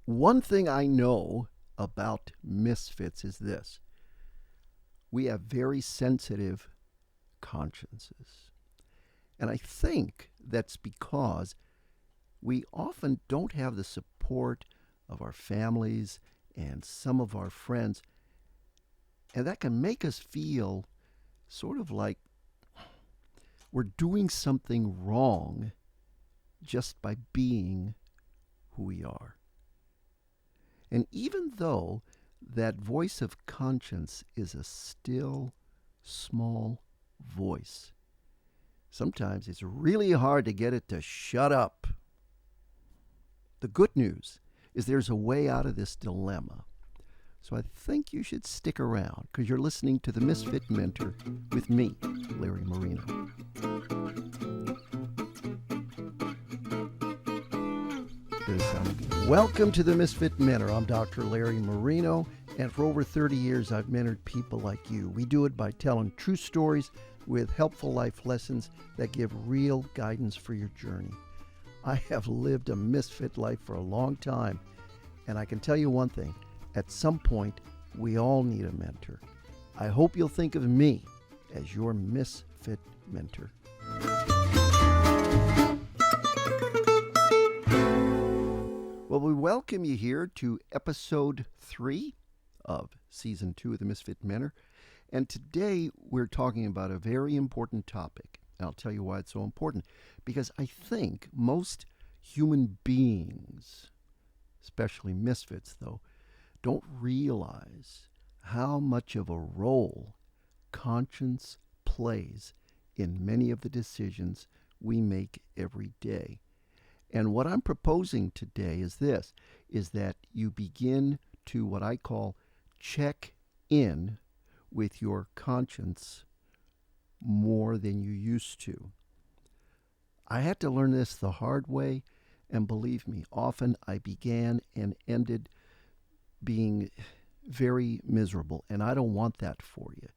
One thing I know about misfits is this: we have very sensitive consciences. And I think that's because we often don't have the support of our families and some of our friends. And that can make us feel sort of like we're doing something wrong just by being who we are. And even though that voice of conscience is a still, small voice, sometimes it's really hard to get it to shut up. The good news is there's a way out of this dilemma. So I think you should stick around because you're listening to The Misfit Mentor with me, Larry Marino. Welcome to The Misfit Mentor. I'm Dr. Larry Marino, and for over 30 years I've mentored people like you. We do it by telling true stories with helpful life lessons that give real guidance for your journey. I have lived a misfit life for a long time, and I can tell you one thing: at some point, we all need a mentor. I hope you'll think of me as your misfit mentor. Well, we welcome you here to episode 3 of season 2 of the Misfit Mentor. And today we're talking about a very important topic. And I'll tell you why it's so important. Because I think most human beings, especially misfits though, don't realize how much of a role conscience plays in many of the decisions we make every day. And what I'm proposing today is this, is that you begin to what I call check in with your conscience more than you used to. I had to learn this the hard way, and believe me, often I began and ended being very miserable, and I don't want that for you.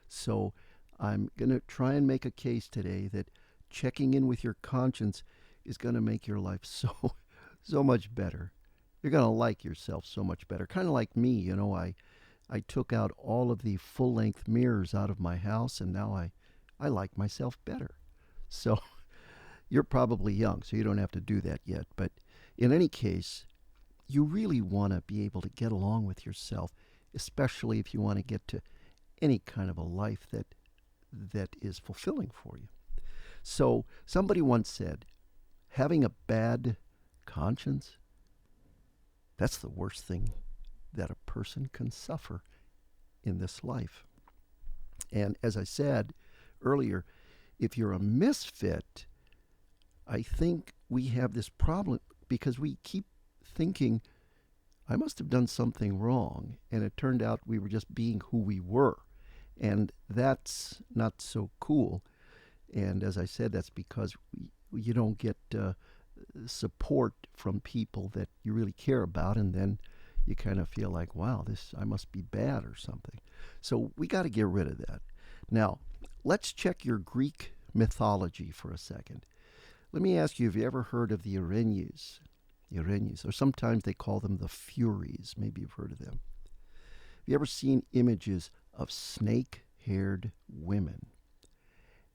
So I'm going to try and make a case today that checking in with your conscience is going to make your life so much better. You're going to like yourself so much better. Kind of like me, you know, I took out all of the full-length mirrors out of my house, and now I like myself better. So you're probably young, so you don't have to do that yet. But in any case, you really want to be able to get along with yourself, especially if you want to get to any kind of a life that is fulfilling for you. So somebody once said, having a bad conscience, that's the worst thing that a person can suffer in this life. And as I said earlier, if you're a misfit, I think we have this problem because we keep thinking, I must have done something wrong, and it turned out we were just being who we were. And that's not so cool. And as I said, that's because you don't get support from people that you really care about, and then you kind of feel like, wow, I must be bad or something. So we got to get rid of that. Now, let's check your Greek mythology for a second. Let me ask you, have you ever heard of the Erinyes? The Erinyes, or sometimes they call them the Furies. Maybe you've heard of them. Have you ever seen images of snake-haired women?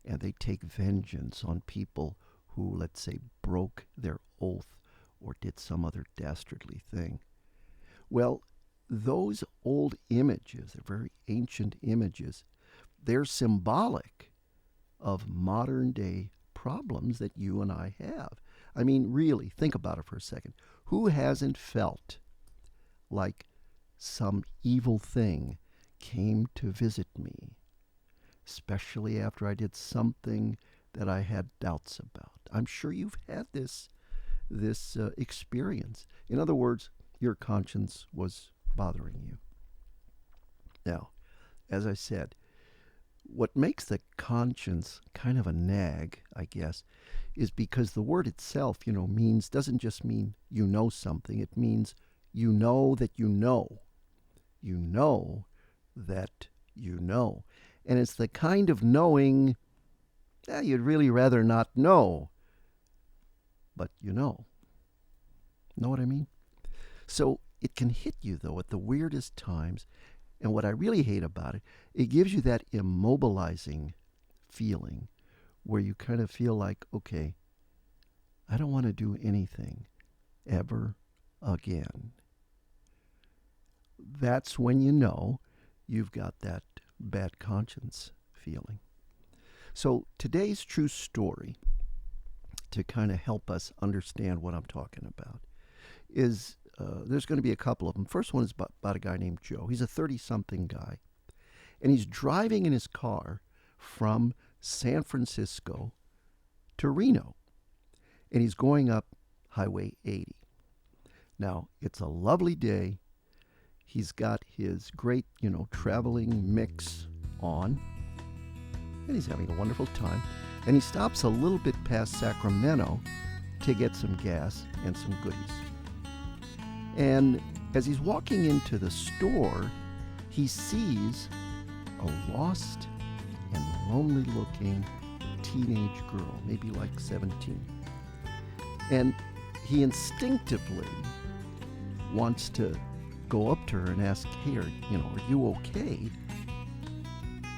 And they take vengeance on people who, let's say, broke their oath or did some other dastardly thing. Well, those old images, they're very ancient images, they're symbolic of modern day problems that you and I have. I mean, really, think about it for a second. Who hasn't felt like some evil thing came to visit me, especially after I did something that I had doubts about? I'm sure you've had this experience. In other words, your conscience was bothering you. Now, as I said, what makes the conscience kind of a nag, I guess, is because the word itself, doesn't just mean you know something. It means you know that you know. You know that you know. And it's the kind of knowing you'd really rather not know, but you know. Know what I mean? So it can hit you, though, at the weirdest times. And what I really hate about it, it gives you that immobilizing feeling where you kind of feel like, okay, I don't want to do anything ever again. That's when you know you've got that bad conscience feeling. So today's true story, to kind of help us understand what I'm talking about, is there's going to be a couple of them. First one is about a guy named Joe. He's a 30-something guy, and he's driving in his car from San Francisco to Reno, and he's going up Highway 80. Now, it's a lovely day. He's got his great, traveling mix on, and he's having a wonderful time. And he stops a little bit past Sacramento to get some gas and some goodies. And as he's walking into the store, he sees a lost and lonely-looking teenage girl, maybe like 17. And he instinctively wants to go up to her and ask, hey, are you okay?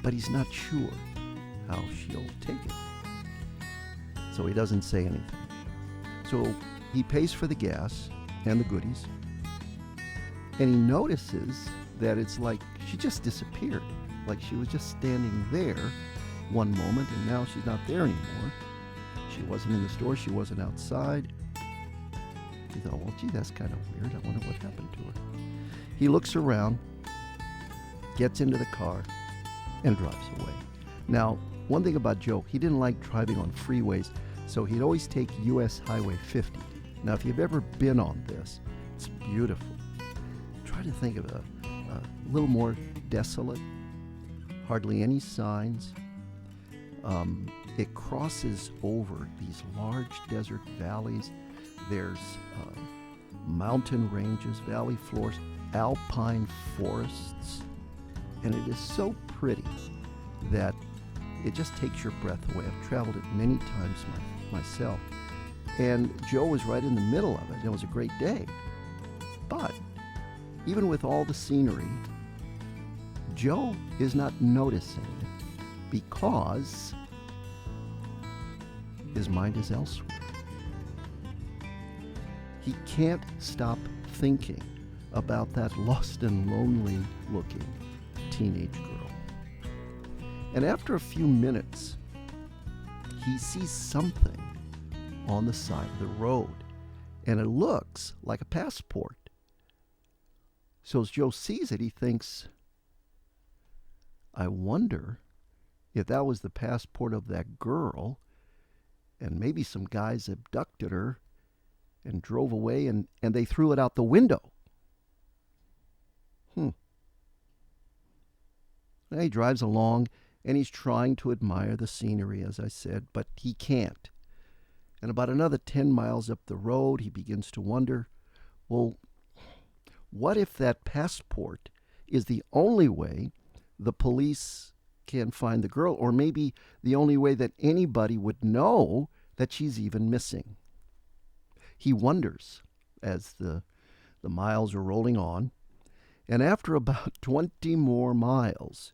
But he's not sure how she'll take it. So he doesn't say anything. So he pays for the gas and the goodies, and he notices that it's like she just disappeared. Like she was just standing there one moment, and now she's not there anymore. She wasn't in the store. She wasn't outside. He thought, well, gee, that's kind of weird. I wonder what happened to her. He looks around, gets into the car, and drives away. Now, one thing about Joe, he didn't like driving on freeways, so he'd always take U.S. Highway 50. Now, if you've ever been on this, it's beautiful. Try to think of a little more desolate, hardly any signs. It crosses over these large desert valleys. There's mountain ranges, valley floors, alpine forests, and it is so pretty that it just takes your breath away. I've traveled it many times myself, and Joe was right in the middle of it, and it was a great day. But even with all the scenery, Joe is not noticing it because his mind is elsewhere. He can't stop thinking about that lost and lonely looking teenage girl. And after a few minutes, he sees something on the side of the road, and it looks like a passport. So as Joe sees it, he thinks, I wonder if that was the passport of that girl, and maybe some guys abducted her and drove away, and they threw it out the window. And he drives along, and he's trying to admire the scenery, as I said, but he can't. And about another 10 miles up the road, he begins to wonder, well, what if that passport is the only way the police can find the girl, or maybe the only way that anybody would know that she's even missing? He wonders as the miles are rolling on, and after about 20 more miles,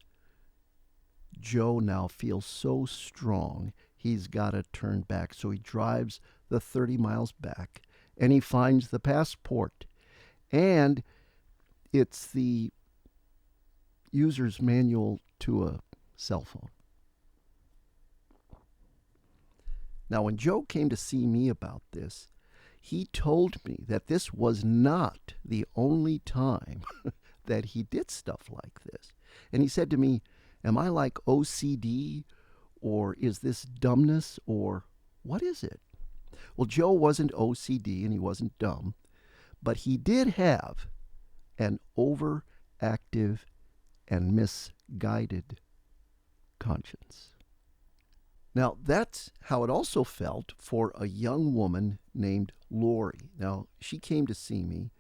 Joe now feels so strong he's got to turn back. So he drives the 30 miles back, and he finds the passport. And it's the user's manual to a cell phone. Now, when Joe came to see me about this, he told me that this was not the only time that he did stuff like this. And he said to me, am I like OCD, or is this dumbness, or what is it? Well, Joe wasn't OCD and he wasn't dumb, but he did have an overactive and misguided conscience. Now, that's how it also felt for a young woman named Lori. Now, she came to see me,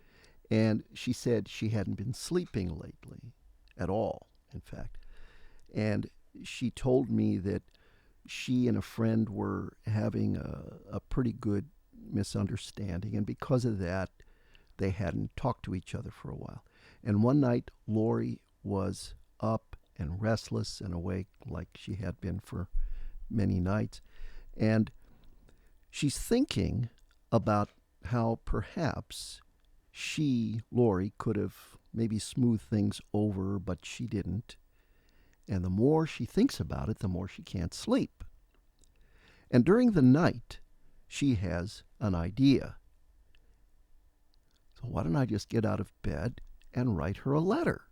and she said she hadn't been sleeping lately at all, in fact. And she told me that she and a friend were having a pretty good misunderstanding, and because of that, they hadn't talked to each other for a while. And one night, Lori was up and restless and awake like she had been for many nights. And she's thinking about how perhaps she, Lori, could have maybe smoothed things over, but she didn't. And the more she thinks about it, the more she can't sleep. And during the night, she has an idea. So why don't I just get out of bed and write her a letter?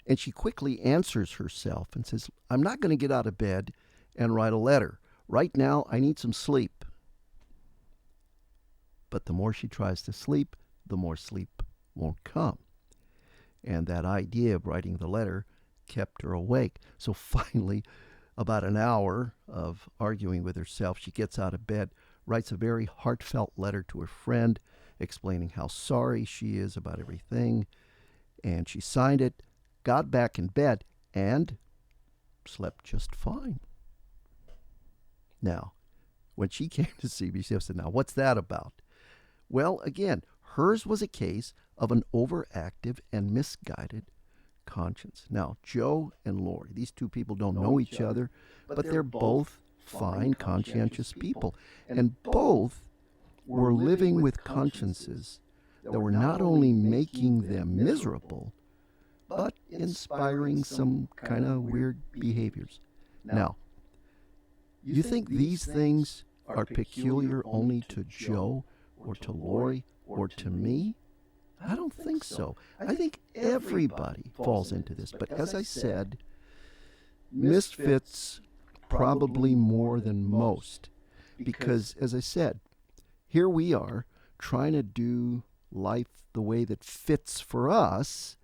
And she quickly answers herself and says, I'm not going to get out of bed and write a letter. Right now, I need some sleep. But the more she tries to sleep, the more sleep won't come. And that idea of writing the letter kept her awake. So finally, about an hour of arguing with herself, she gets out of bed, writes a very heartfelt letter to her friend, explaining how sorry she is about everything. And she signed it, got back in bed, and slept just fine. Now, when she came to see me, she said, now, what's that about? Well, again, hers was a case of an overactive and misguided conscience. Now, Joe and Lori, these two people don't know each other, but they're both fine, conscientious people. And both were living with consciences that were not only making them miserable, but inspiring some kind of weird behaviors. Now, you think these things are peculiar only to Joe or to Lori or to me? I don't think so. I think everybody falls into this. But as I said, misfits probably more than most. Because, as I said, here we are trying to do life the way that fits for us,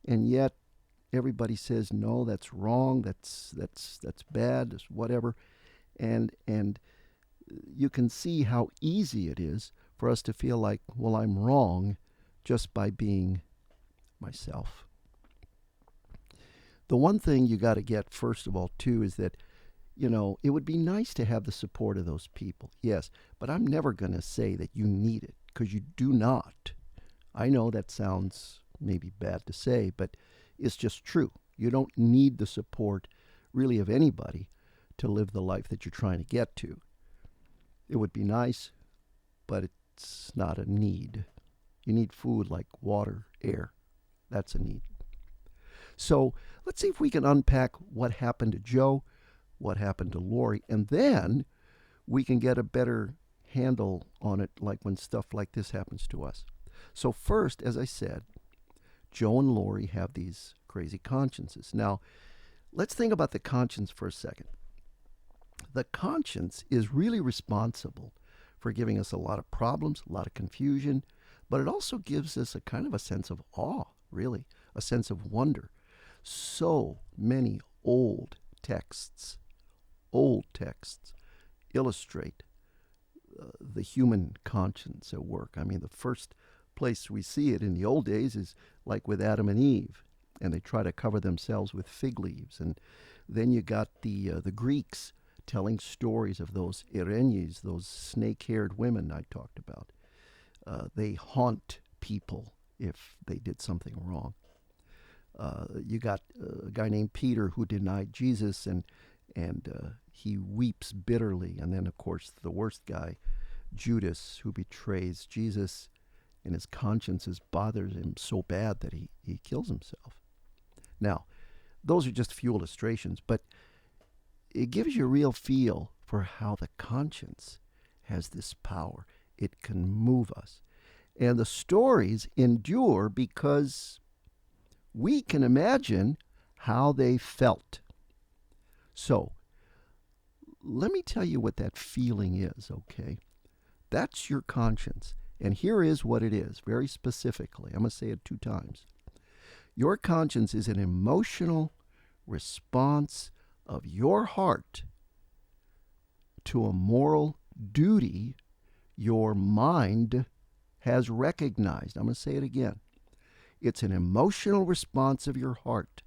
and yet everybody says, no, that's wrong, that's bad, that's whatever. And you can see how easy it is for us to feel like, well, I'm wrong just by being myself. The one thing you got to get, first of all, too, is that, it would be nice to have the support of those people. Yes, but I'm never going to say that you need it, because you do not. I know that sounds maybe bad to say, but it's just true. You don't need the support, really, of anybody to live the life that you're trying to get to. It would be nice, but it's not a need. You need food like water, air. That's a need. So let's see if we can unpack what happened to Joe, what happened to Lori, and then we can get a better handle on it, like when stuff like this happens to us. So first, as I said, Joe and Lori have these crazy consciences. Now, let's think about the conscience for a second. The conscience is really responsible for giving us a lot of problems, a lot of confusion, but it also gives us a kind of a sense of awe, really, a sense of wonder. So many old texts illustrate the human conscience at work. I mean, the first place we see it in the old days is like with Adam and Eve, and they try to cover themselves with fig leaves. And then you got the Greeks telling stories of those Irenes, those snake-haired women I talked about. They haunt people if they did something wrong. You got a guy named Peter who denied Jesus, and he weeps bitterly. And then, of course, the worst guy, Judas, who betrays Jesus, and his conscience bothers him so bad that he kills himself. Now, those are just a few illustrations, but it gives you a real feel for how the conscience has this power. It can move us. And the stories endure because we can imagine how they felt. So, let me tell you what that feeling is, okay? That's your conscience. And here is what it is, very specifically. I'm going to say it 2 times. Your conscience is an emotional response of your heart to a moral duty your mind has recognized. I'm going to say it again. It's an emotional response of your heart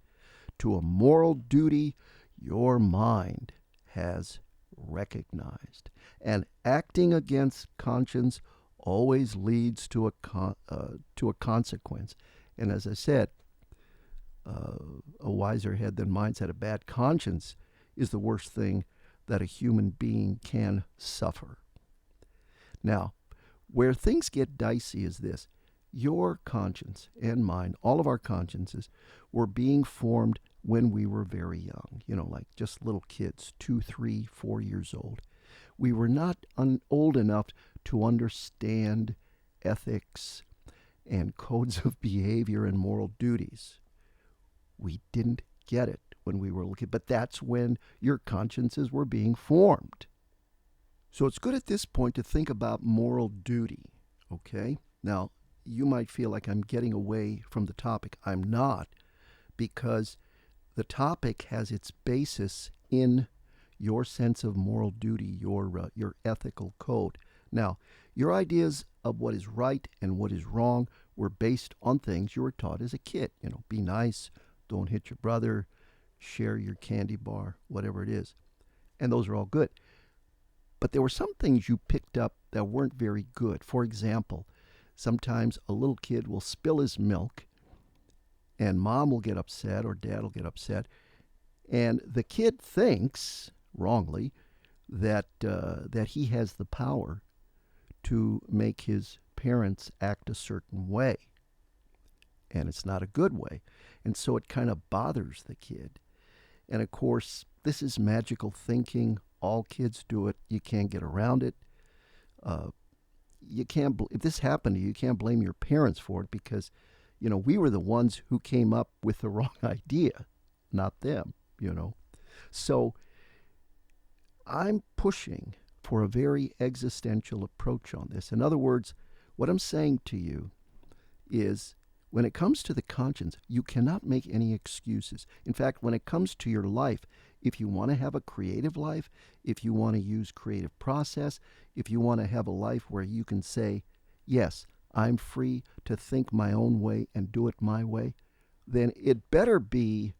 to a moral duty your mind has recognized. And acting against conscience always leads to a consequence. And as I said, a wiser head than mine said, a bad conscience is the worst thing that a human being can suffer. Now, where things get dicey is this. Your conscience and mine, all of our consciences, were being formed when we were very young, like just little kids, 2, 3, 4 years old. We were not old enough to understand ethics and codes of behavior and moral duties. We didn't get it when we were little kids, but that's when your consciences were being formed. So it's good at this point to think about moral duty, okay? Now, you might feel like I'm getting away from the topic. I'm not, because the topic has its basis in your sense of moral duty, your ethical code. Now, your ideas of what is right and what is wrong were based on things you were taught as a kid. Be nice, don't hit your brother, share your candy bar, whatever it is. And those are all good. But there were some things you picked up that weren't very good. For example, sometimes a little kid will spill his milk, and mom will get upset or dad will get upset, and the kid thinks, wrongly, that he has the power to make his parents act a certain way. And it's not a good way. And so it kind of bothers the kid. And of course, this is magical thinking. All kids do it. You can't get around it. If this happened to you, you can't blame your parents for it, because, we were the ones who came up with the wrong idea, not them, So I'm pushing for a very existential approach on this. In other words, what I'm saying to you is, when it comes to the conscience, you cannot make any excuses. In fact, when it comes to your life, if you want to have a creative life, if you want to use creative process, if you want to have a life where you can say, yes, I'm free to think my own way and do it my way, then it better be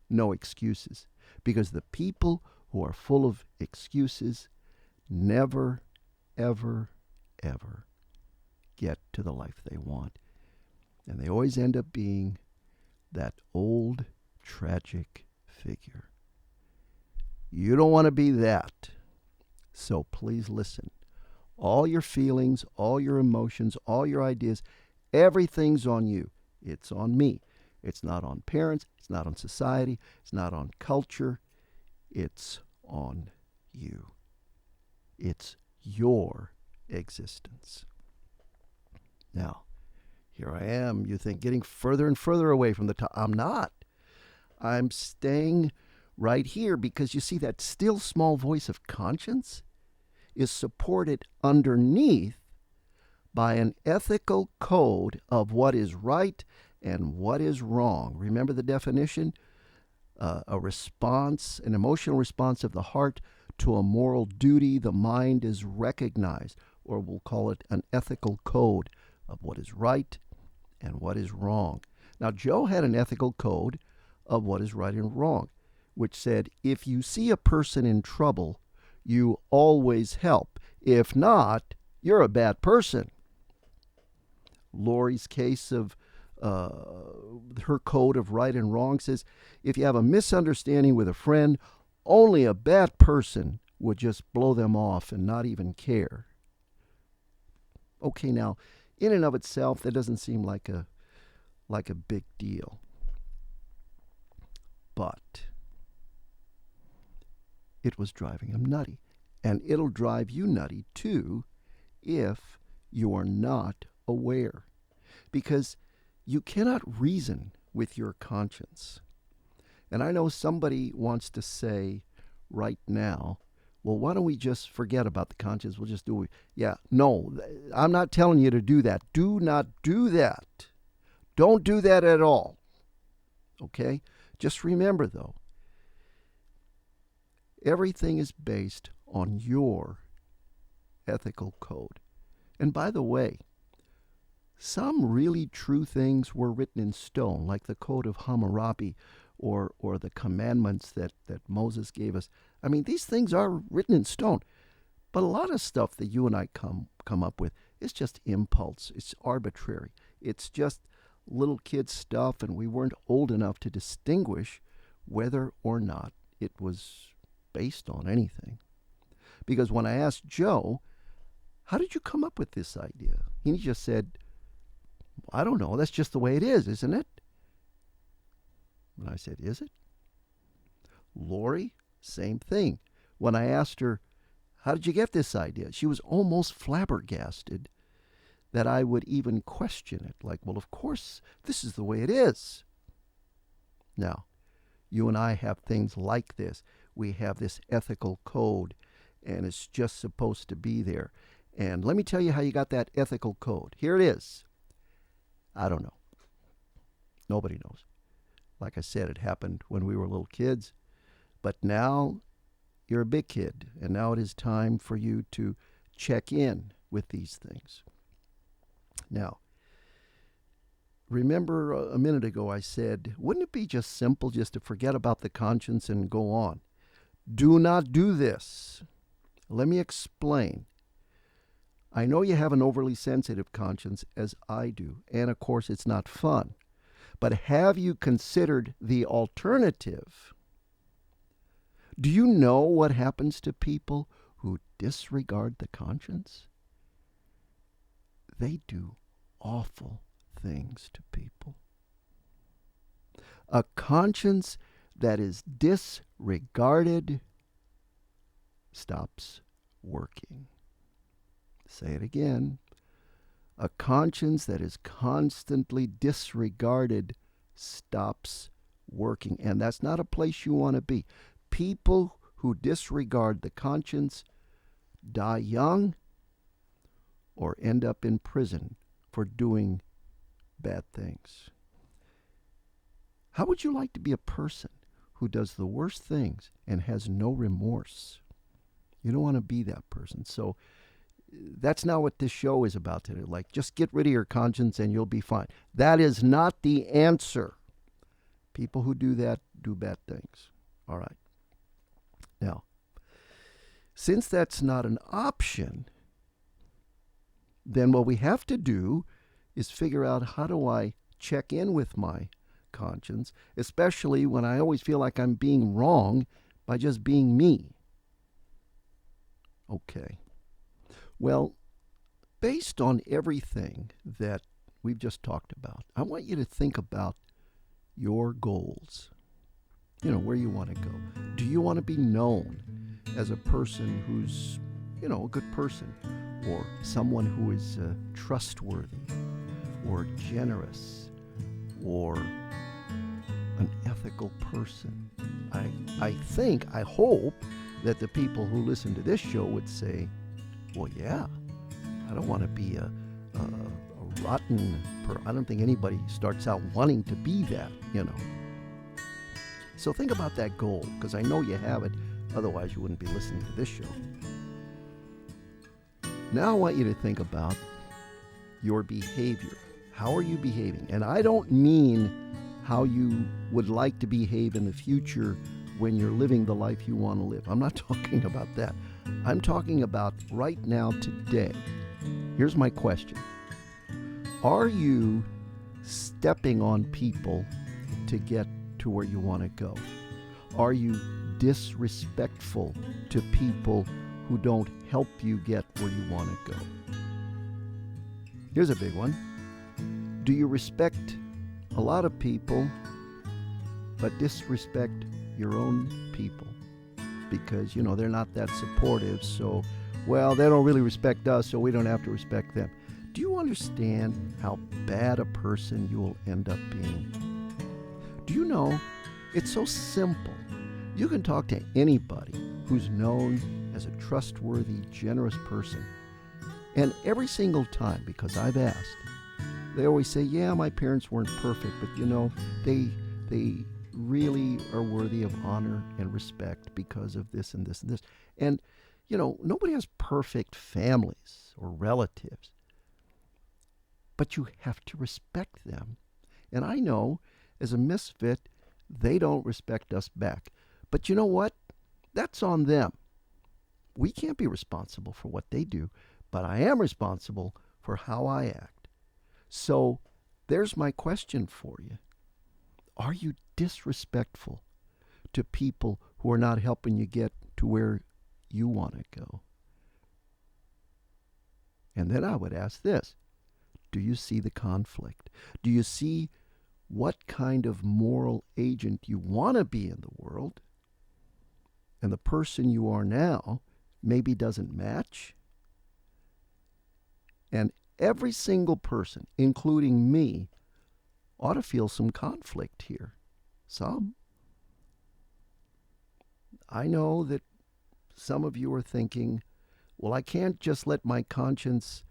no excuses. Because the people who are full of excuses never, ever, ever get to the life they want. And they always end up being that old, tragic figure. You don't want to be that. So please listen. All your feelings, all your emotions, all your ideas, everything's on you. It's on me. It's not on parents. It's not on society. It's not on culture. It's on you. It's your existence. Now, here I am, you think, getting further and further away from the top. I'm not. I'm staying right here, because you see, that still small voice of conscience is supported underneath by an ethical code of what is right and what is wrong. Remember the definition? A response, an emotional response of the heart to a moral duty the mind is recognized, or we'll call it an ethical code of what is right and what is wrong. Now, Joe had an ethical code of what is right and wrong, which said, if you see a person in trouble, you always help. If not, you're a bad person. Lori's case of her code of right and wrong says, if you have a misunderstanding with a friend, only a bad person would just blow them off and not even care. Okay, now, in and of itself, that doesn't seem like a big deal. But it was driving him nutty. And it'll drive you nutty too if you are not aware. Because you cannot reason with your conscience. And I know somebody wants to say right now, well, why don't we just forget about the conscience? We'll just do it. Yeah, no, I'm not telling you to do that. Do not do that. Don't do that at all. Okay? Just remember, though, everything is based on your ethical code. And by the way, some really true things were written in stone, like the Code of Hammurabi or the commandments that Moses gave us. These things are written in stone. But a lot of stuff that you and I come up with It's just impulse. It's arbitrary. It's just little kid stuff, and we weren't old enough to distinguish whether or not it was based on anything. Because when I asked Joe, how did you come up with this idea? He just said, I don't know. That's just the way it is, isn't it? And I said, is it? Lori, same thing. When I asked her, how did you get this idea? She was almost flabbergasted that I would even question it. Like, well, of course, this is the way it is. Now, you and I have things like this. We have this ethical code, and it's just supposed to be there. And let me tell you how you got that ethical code. Here it is. I don't know. Nobody knows. Like I said, it happened when we were little kids. But now you're a big kid, and now it is time for you to check in with these things. Now, remember a minute ago I said, wouldn't it be just simple just to forget about the conscience and go on? Do not do this. Let me explain. I know you have an overly sensitive conscience, as I do, and of course it's not fun. But have you considered the alternative? Do you know what happens to people who disregard the conscience? They do awful things to people. A conscience that is disregarded stops working. Say it again. A conscience that is constantly disregarded stops working. And that's not a place you want to be. People who disregard the conscience die young or end up in prison for doing bad things. How would you like to be a person who does the worst things and has no remorse? You don't want to be that person. So that's not what this show is about today. Like, just get rid of your conscience and you'll be fine. That is not the answer. People who do that do bad things. All right. Now, since that's not an option, then what we have to do is figure out, how do I check in with my conscience, especially when I always feel like I'm being wrong by just being me. Okay. Well, based on everything that we've just talked about, I want you to think about your goals. You know, where you want to go. Do you want to be known as a person who's, a good person, or someone who is trustworthy, or generous, or an ethical person? I hope that the people who listen to this show would say, well, yeah, I don't want to be a rotten person. I don't think anybody starts out wanting to be that, So think about that goal, because I know you have it. Otherwise, you wouldn't be listening to this show. Now I want you to think about your behavior. How are you behaving? And I don't mean how you would like to behave in the future when you're living the life you want to live. I'm not talking about that. I'm talking about right now, today. Here's my question. Are you stepping on people to get to where you want to go? Are you disrespectful to people who don't help you get where you want to go? Here's a big one. Do you respect a lot of people but disrespect your own people? Because, they're not that supportive, so, they don't really respect us, so we don't have to respect them. Do you understand how bad a person you will end up being? Do you know, it's so simple. You can talk to anybody who's known as a trustworthy, generous person. And every single time, because I've asked, they always say, yeah, my parents weren't perfect, but they really are worthy of honor and respect because of this and this and this. And, nobody has perfect families or relatives, but you have to respect them. And I know, as a misfit, they don't respect us back. But you know what? That's on them. We can't be responsible for what they do, but I am responsible for how I act. So there's my question for you. Are you disrespectful to people who are not helping you get to where you want to go? And then I would ask this: do you see the conflict? Do you see what kind of moral agent you want to be in the world? And the person you are now maybe doesn't match? And every single person, including me, ought to feel some conflict here. Some. I know that some of you are thinking, well, I can't just let my conscience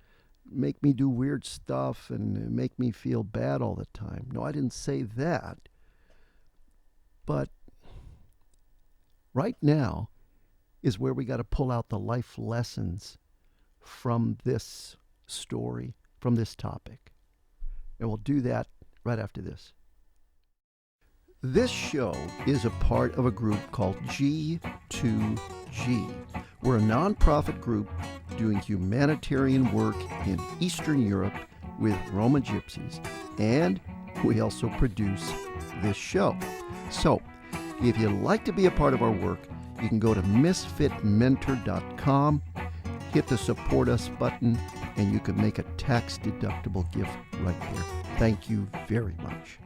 make me do weird stuff and make me feel bad all the time. No, I didn't say that. But right now is where we got to pull out the life lessons from this story, from this topic. And we'll do that right after this. This show is a part of a group called G2G. We're a nonprofit group doing humanitarian work in Eastern Europe with Roma gypsies, and we also produce this show. So, if you'd like to be a part of our work, you can go to misfitmentor.com, hit the support us button, and you can make a tax-deductible gift right there. Thank you very much.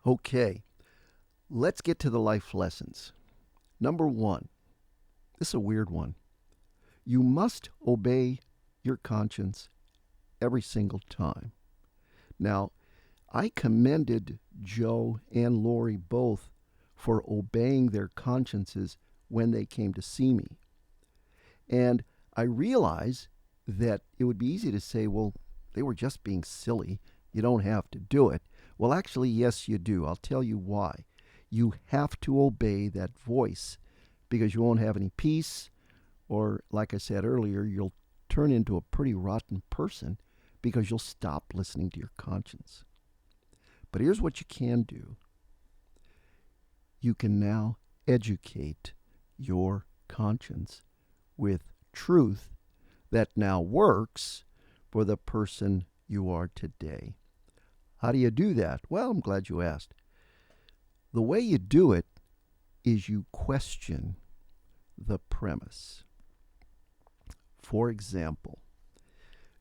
Okay, let's get to the life lessons. Number 1, this is a weird one. You must obey your conscience every single time. Now, I commended Joe and Lori both for obeying their consciences when they came to see me. And I realize that it would be easy to say, well, they were just being silly. You don't have to do it. Well, actually, yes, you do. I'll tell you why. You have to obey that voice because you won't have any peace, or like I said earlier, you'll turn into a pretty rotten person because you'll stop listening to your conscience. But here's what you can do. You can now educate your conscience with truth that now works for the person you are today. How do you do that? Well, I'm glad you asked. The way you do it is you question the premise. For example,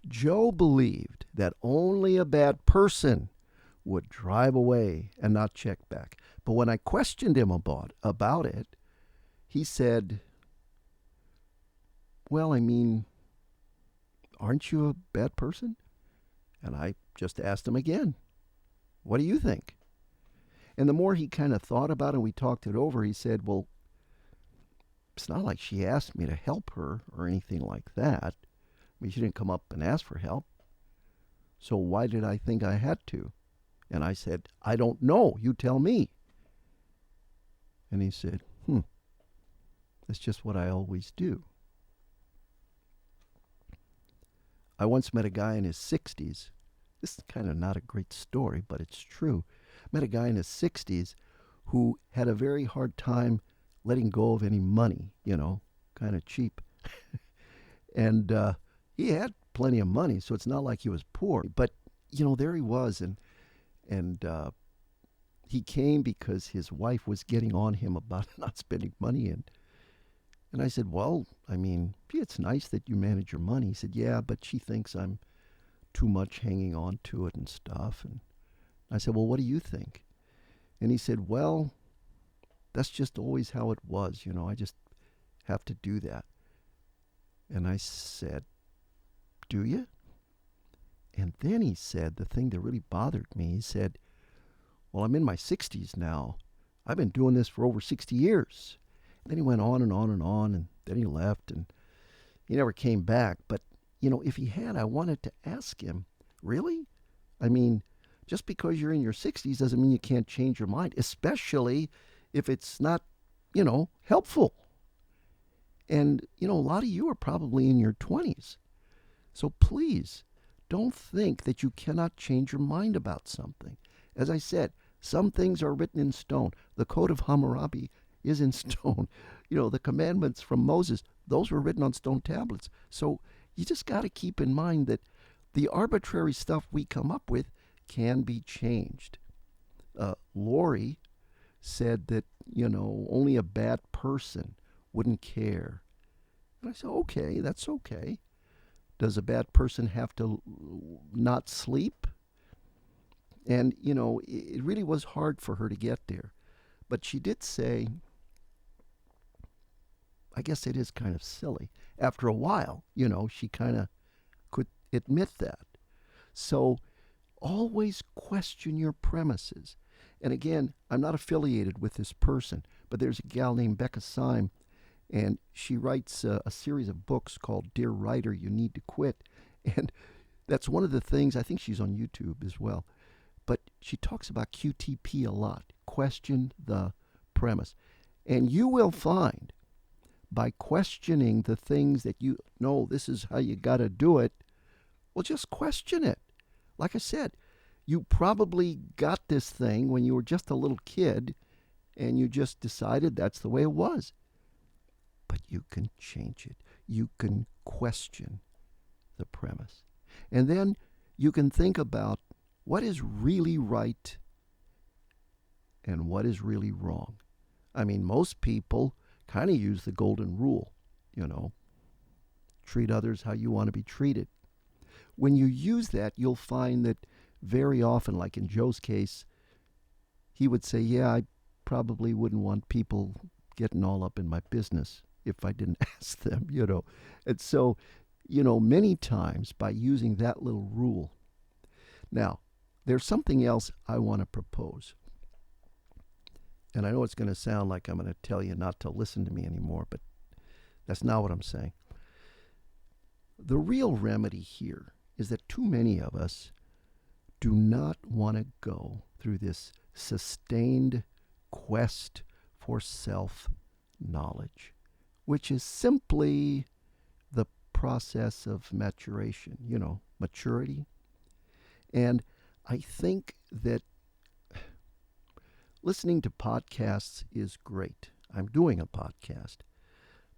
Joe believed that only a bad person would drive away and not check back. But when I questioned him about it, he said, well, I mean, aren't you a bad person? And I just asked him again, what do you think? And the more he kind of thought about it and we talked it over, he said, well, it's not like she asked me to help her or anything like that. I mean, she didn't come up and ask for help. So why did I think I had to? And I said, I don't know. You tell me. And he said, that's just what I always do. I once met a guy in his 60s. This is kind of not a great story, but it's true. Met a guy in his 60s who had a very hard time letting go of any money, kind of cheap. And he had plenty of money, so it's not like he was poor. But, there he was, and he came because his wife was getting on him about not spending money. And I said, well, I mean, it's nice that you manage your money. He said, yeah, but she thinks I'm too much hanging on to it and stuff. And I said, well, what do you think? And he said, well, that's just always how it was. I just have to do that. And I said, do you? And then he said the thing that really bothered me. He said, well, I'm in my 60s now. I've been doing this for over 60 years. And then he went on and on and on, and then he left, and he never came back. But, if he had, I wanted to ask him, really? I mean, just because you're in your 60s doesn't mean you can't change your mind, especially if it's not, helpful. And, a lot of you are probably in your 20s. So please, don't think that you cannot change your mind about something. As I said, some things are written in stone. The Code of Hammurabi is in stone. The commandments from Moses, those were written on stone tablets. So you just got to keep in mind that the arbitrary stuff we come up with can be changed. Lori said that, only a bad person wouldn't care. And I said, okay, that's okay. Does a bad person have to not sleep? And, it really was hard for her to get there. But she did say, I guess it is kind of silly. After a while, she kind of could admit that. So always question your premises. And again, I'm not affiliated with this person, but there's a gal named Becca Syme, and she writes a series of books called Dear Writer, You Need to Quit. And that's one of the things, I think she's on YouTube as well. But she talks about QTP a lot. Question the premise. And you will find by questioning the things that you know, this is how you got to do it, well, just question it. Like I said, you probably got this thing when you were just a little kid and you just decided that's the way it was. But you can change it. You can question the premise. And then you can think about what is really right and what is really wrong. I mean, most people kind of use the golden rule, treat others how you want to be treated. When you use that, you'll find that very often, like in Joe's case, he would say, yeah, I probably wouldn't want people getting all up in my business if I didn't ask them, And so, many times by using that little rule. Now, there's something else I want to propose. And I know it's going to sound like I'm going to tell you not to listen to me anymore, but that's not what I'm saying. The real remedy here is that too many of us do not want to go through this sustained quest for self-knowledge, which is simply the process of maturation, maturity. And I think that listening to podcasts is great. I'm doing a podcast.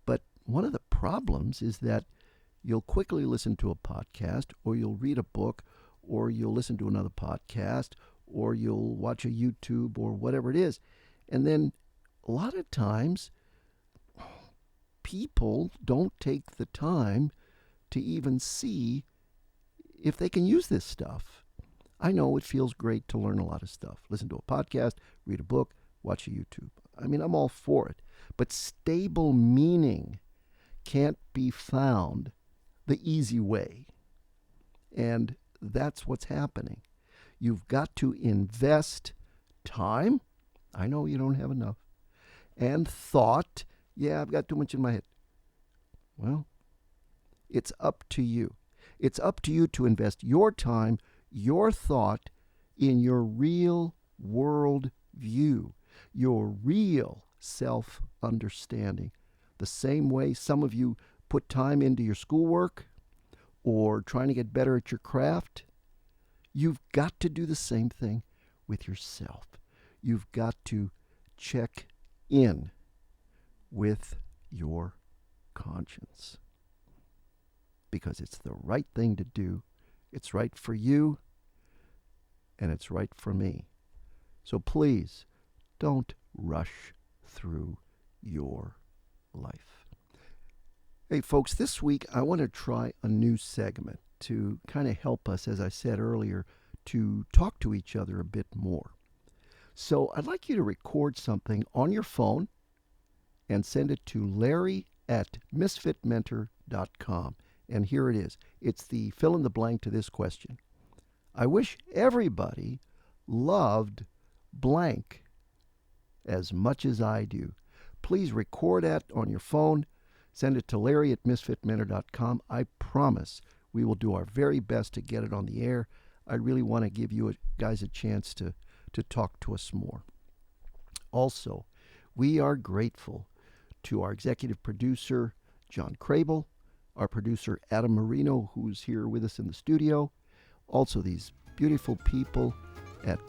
But one of the problems is that you'll quickly listen to a podcast, or you'll read a book, or you'll listen to another podcast, or you'll watch a YouTube, or whatever it is. And then a lot of times, people don't take the time to even see if they can use this stuff. I know it feels great to learn a lot of stuff. Listen to a podcast, read a book, watch a YouTube. I mean, I'm all for it. But stable meaning can't be found the easy way. And that's what's happening. You've got to invest time. I know you don't have enough. And thought. Yeah, I've got too much in my head. Well, it's up to you. It's up to you to invest your time, your thought in your real world view, your real self-understanding. The same way some of you put time into your schoolwork or trying to get better at your craft, you've got to do the same thing with yourself. You've got to check in with your conscience because it's the right thing to do. It's right for you, and it's right for me. So please, don't rush through your life. Hey folks, this week I want to try a new segment to kind of help us, as I said earlier, to talk to each other a bit more. So I'd like you to record something on your phone and send it to larry@misfitmentor.com. And here it is. It's the fill in the blank to this question. I wish everybody loved blank as much as I do. Please record that on your phone. Send it to larry@misfitmentor.com. I promise we will do our very best to get it on the air. I really want to give you guys a chance to talk to us more. Also, we are grateful to our executive producer, John Crable, our producer, Adam Marino, who's here with us in the studio. Also, these beautiful people at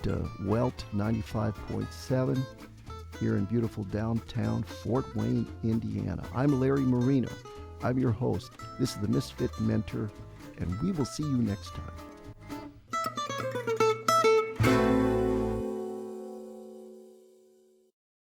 Welt 95.7 here in beautiful downtown Fort Wayne, Indiana. I'm Larry Marino. I'm your host. This is the Misfit Mentor, and we will see you next time.